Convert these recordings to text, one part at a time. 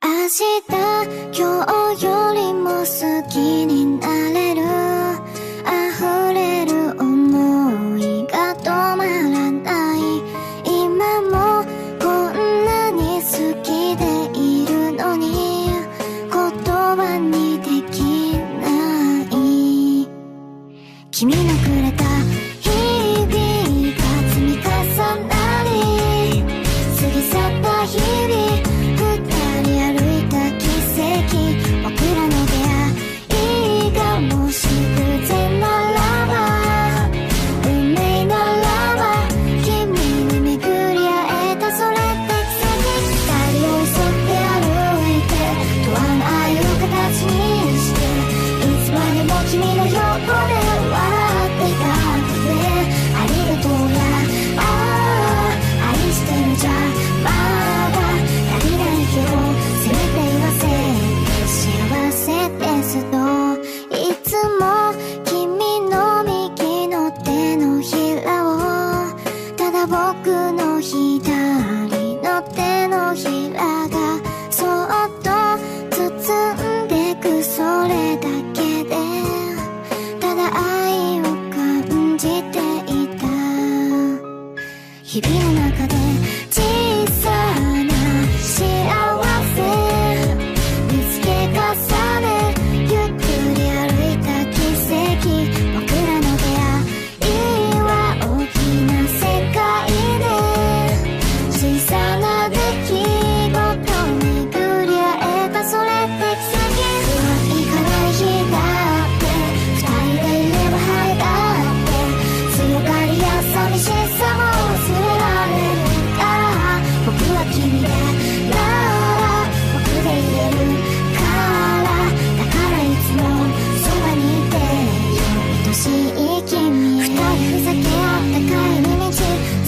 日今日よりも好きになれる溢れる想いが止まらない今もこんなに好きでいるのに言葉にできない君のくれた日々が積み重なり過ぎ去った日々日々の中で小さな幸せ見つけ重ねゆっくり歩いた奇跡僕らの出会いは大きな世界で小さな出来事巡り合えたそれって奇跡行かない日だって二人でいれば晴れだって強がりや寂しさも君でなら僕で言えるからだからいつもそばにいてよ愛しい君へ二人ふざけ合った帰り道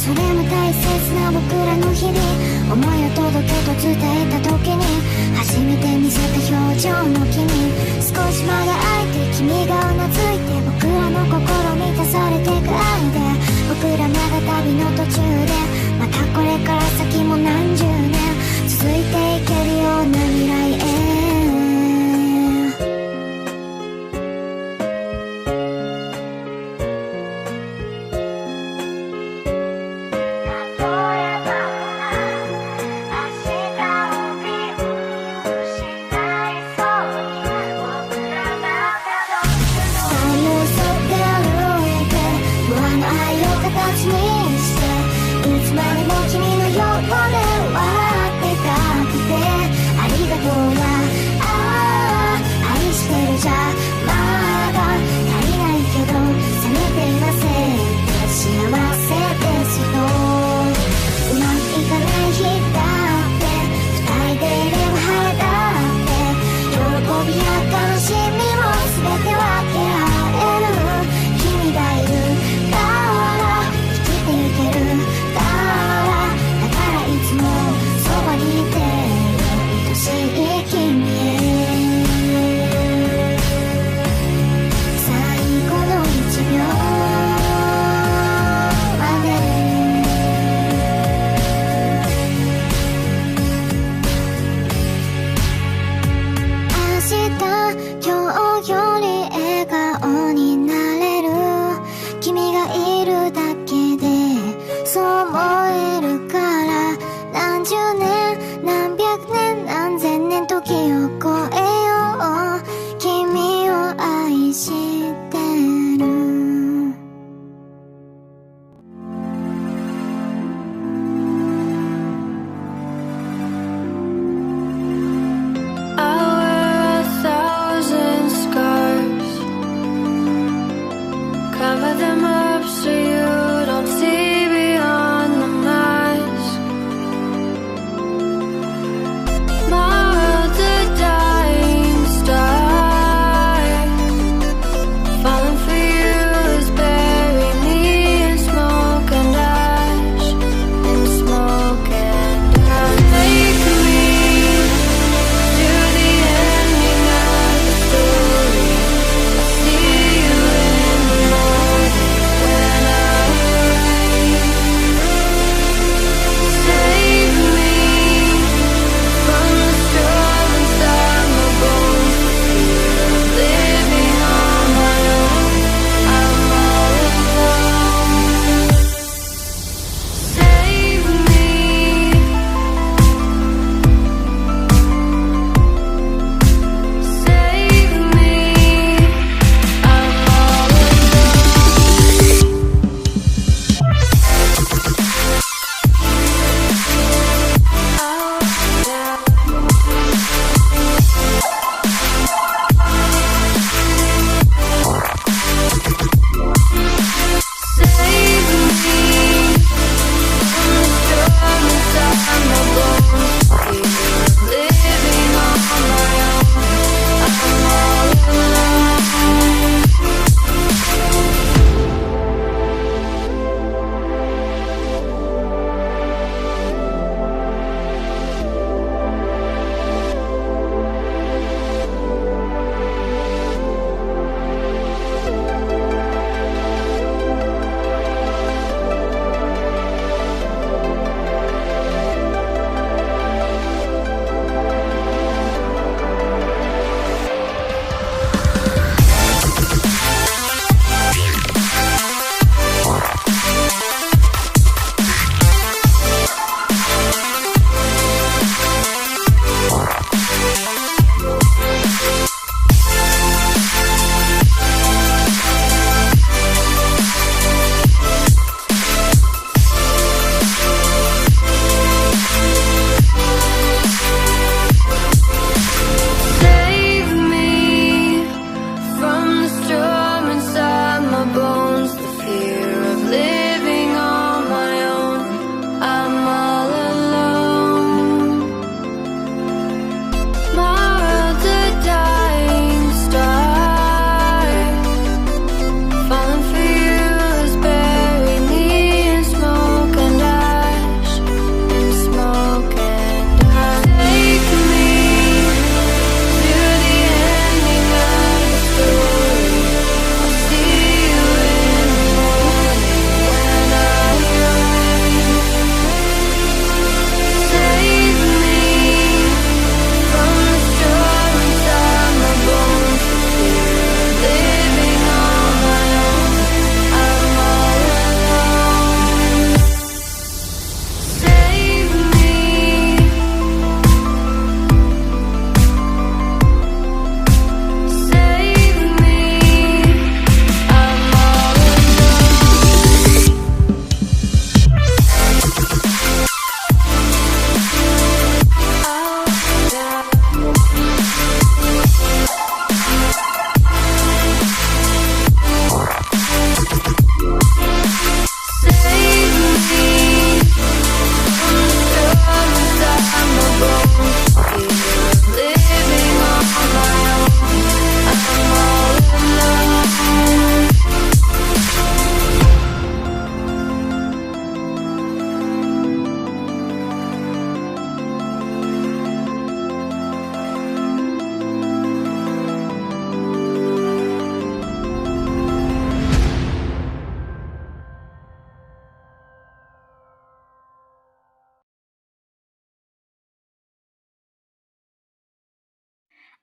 それも大切な僕らの日々思いを届けと伝えた時に初めて見せた表情の君少し間が空いて君がうなずいて僕らの心満たされてく愛で僕らまだ旅の途中でまたこれから先も何十年続いていけるような未来へいつ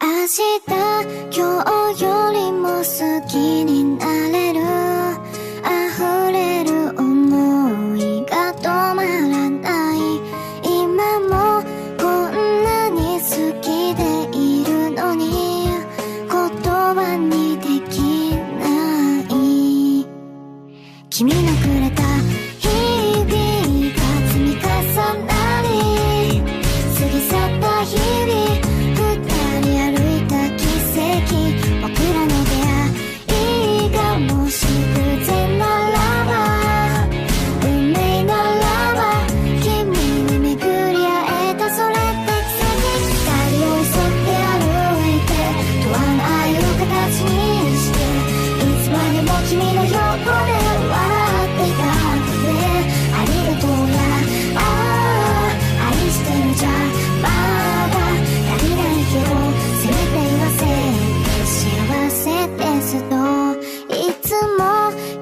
明日今日よりも好きになれる溢れる思いが止まらない今もこんなに好きでいるのに言葉にできない君のくれた日々が積み重なり過ぎ去った日々二人歩いた奇跡僕らの出会いがもし偶然ならば運命ならば君に巡り会えたそれって奇跡二人を沿って歩いて永遠の愛を形にしていつまでも君の横で笑っていたくてありがとうや愛してるじゃまだ足りないけどせめて言わせて幸せですといつも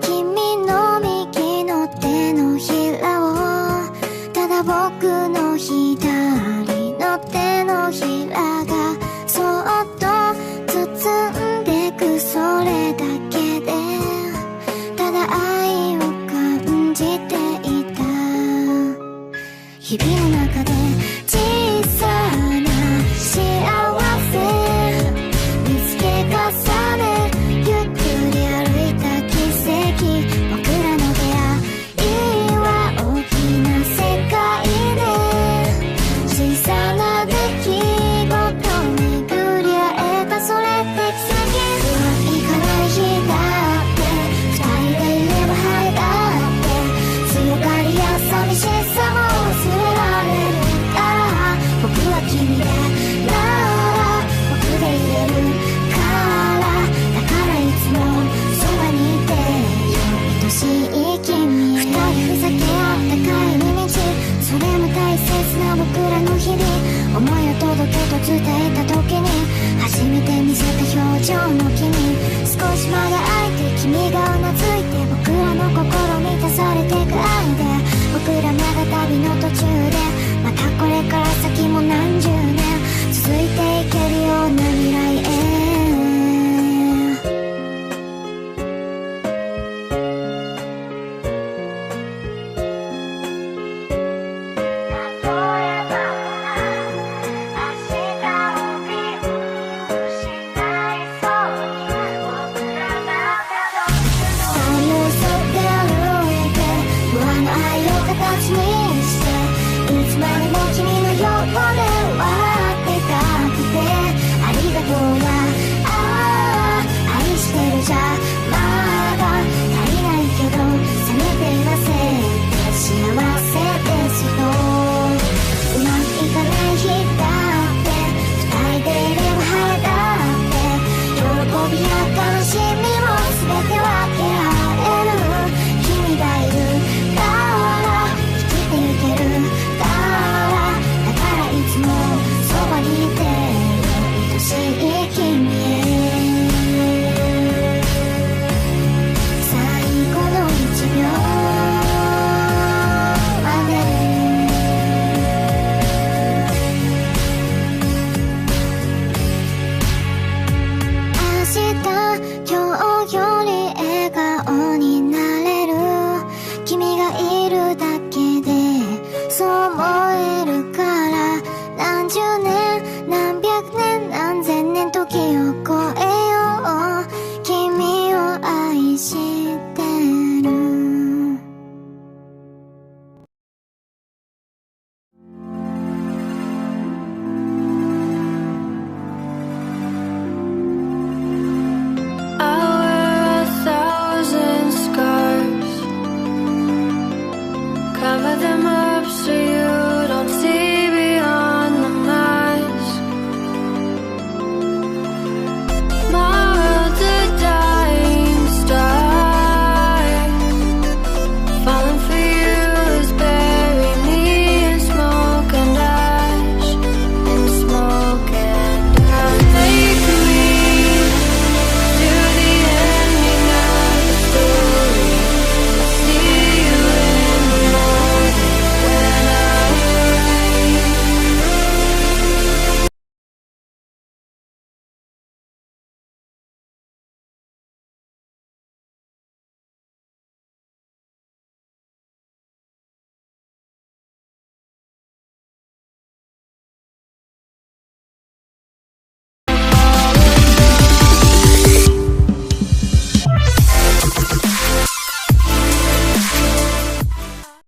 君の右の手のひらをただ僕の左の手のひらがそっと包んでくそれだけでただ愛を感じていた日々の中で小さな幸せ見つけ重ねゆっくり歩いた奇跡僕らの出会いは大きな世界で小さな出来事巡り会えたそれって奇跡うまくいかない日だって二人でいれば晴れだって強がりや寂しさも忘れられるから僕は君でなら僕でいれるからだからいつもそばにいてよ愛しい君へ二人ふざけ合った帰り道それも大切な僕らの日々思いを届けと伝えた時に初めて見せた表情の君少し間が空いて君がうなずいて僕らの心満たされてく愛で僕らまだ旅の途中でまたこれから先も何十年続いていけるような未来へそう思う